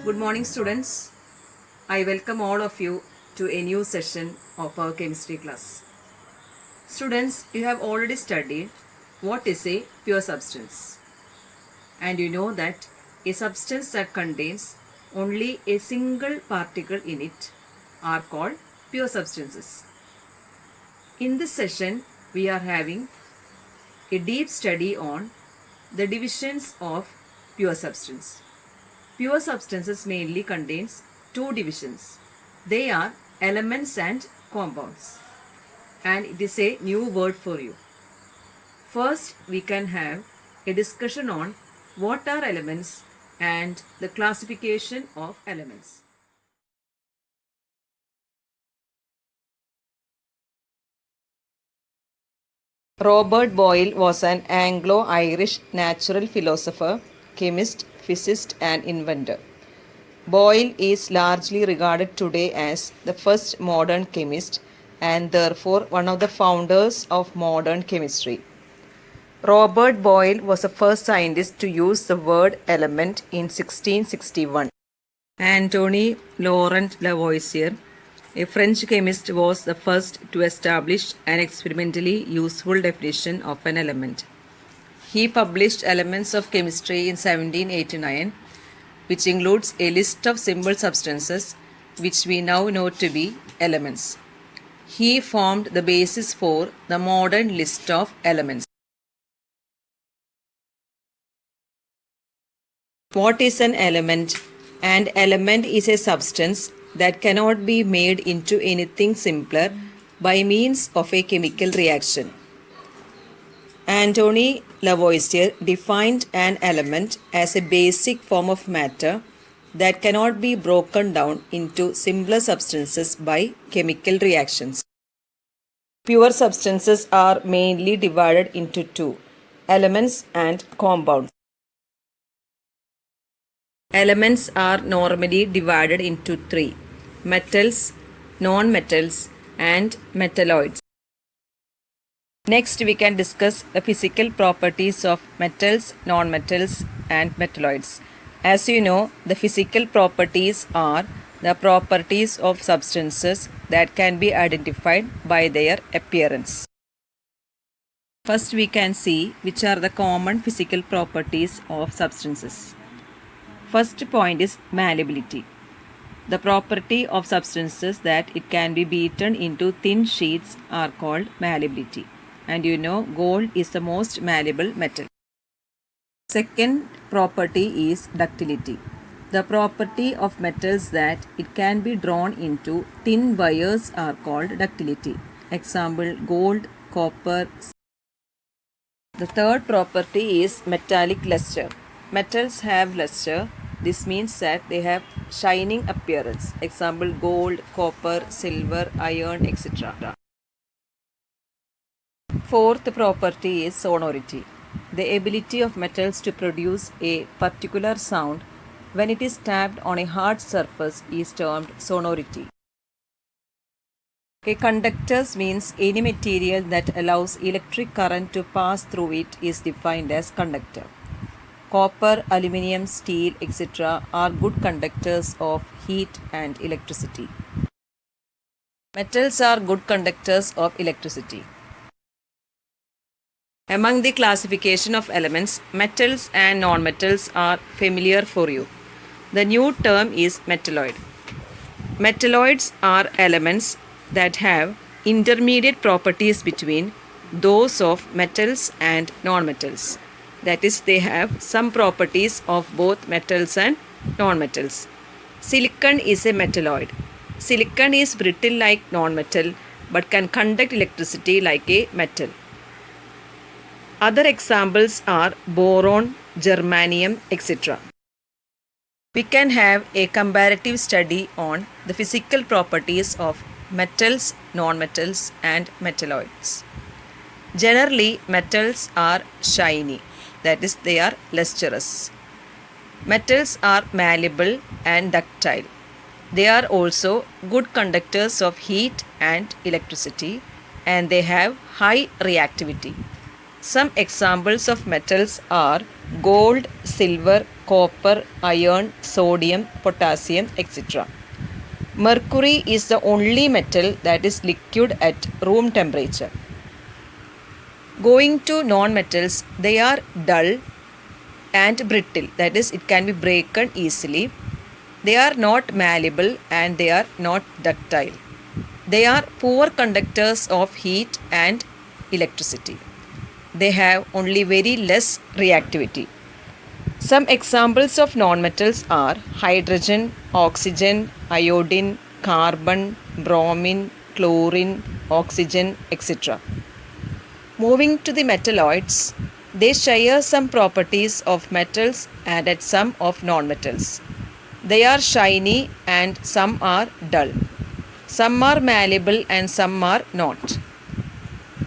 Good morning, students. I welcome all of you to a new session of our chemistry class. Students, you have already studied what is a pure substance. And you know that a substance that contains only a single particle in it are called pure substances. In this session, we are having a deep study on the divisions of pure substance. Pure substances mainly contains two divisions. They are elements and compounds. And it is a new word for you. First, we can have a discussion on what are elements and the classification of elements. Robert Boyle was an Anglo-Irish natural philosopher, chemist, physicist and inventor. Boyle is largely regarded today as the first modern chemist and therefore one of the founders of modern chemistry. Robert Boyle was the first scientist to use the word element in 1661. Antony Laurent Lavoisier, a French chemist, was the first to establish an experimentally useful definition of an element. He published Elements of Chemistry in 1789, which includes a list of simple substances which we now know to be elements. He formed the basis for the modern list of elements. What is an element? An element is a substance that cannot be made into anything simpler by means of a chemical reaction. Antony Lavoisier defined an element as a basic form of matter that cannot be broken down into simpler substances by chemical reactions. Pure substances are mainly divided into two, elements and compounds. Elements are normally divided into three, metals, non-metals and metalloids. Next, we can discuss the physical properties of metals, non-metals and metalloids. As you know, the physical properties are the properties of substances that can be identified by their appearance. First, we can see which are the common physical properties of substances. First point is malleability. The property of substances that it can be beaten into thin sheets are called malleability. And you know, gold is the most malleable metal. Second property is ductility. The property of metals that it can be drawn into thin wires are called ductility. Example, gold, copper. The third property is metallic luster. Metals have luster. This means that they have shining appearance. Example, gold, copper, silver, iron, etc. Fourth property is sonority. The ability of metals to produce a particular sound when it is tapped on a hard surface is termed sonority. A conductor means any material that allows electric current to pass through it is defined as conductor. Copper, aluminium, steel, etc. are good conductors of heat and electricity. Metals are good conductors of electricity. Among the classification of elements, metals and non-metals are familiar for you. The new term is metalloid. Metalloids are elements that have intermediate properties between those of metals and non-metals. That is, they have some properties of both metals and non-metals. Silicon is a metalloid. Silicon is brittle like non-metal but can conduct electricity like a metal. Other examples are boron, germanium, etc. We can have a comparative study on the physical properties of metals, non-metals and metalloids. Generally, metals are shiny, that is, they are lustrous. Metals are malleable and ductile. They are also good conductors of heat and electricity, and they have high reactivity. Some examples of metals are gold, silver, copper, iron, sodium, potassium, etc. Mercury is the only metal that is liquid at room temperature. Going to non-metals, they are dull and brittle, that is, it can be broken easily. They are not malleable and they are not ductile. They are poor conductors of heat and electricity. They have only very less reactivity. Some examples of nonmetals are hydrogen, oxygen, iodine, carbon, bromine, chlorine, oxygen, etc. Moving to the metalloids, they share some properties of metals and at some of nonmetals. They are shiny and some are dull. Some are malleable and some are not.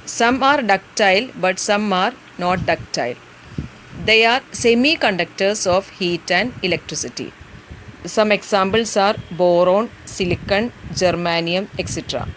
Some are ductile but some are not ductile. They are semiconductors of heat and electricity. Some examples are boron, silicon, germanium, etc.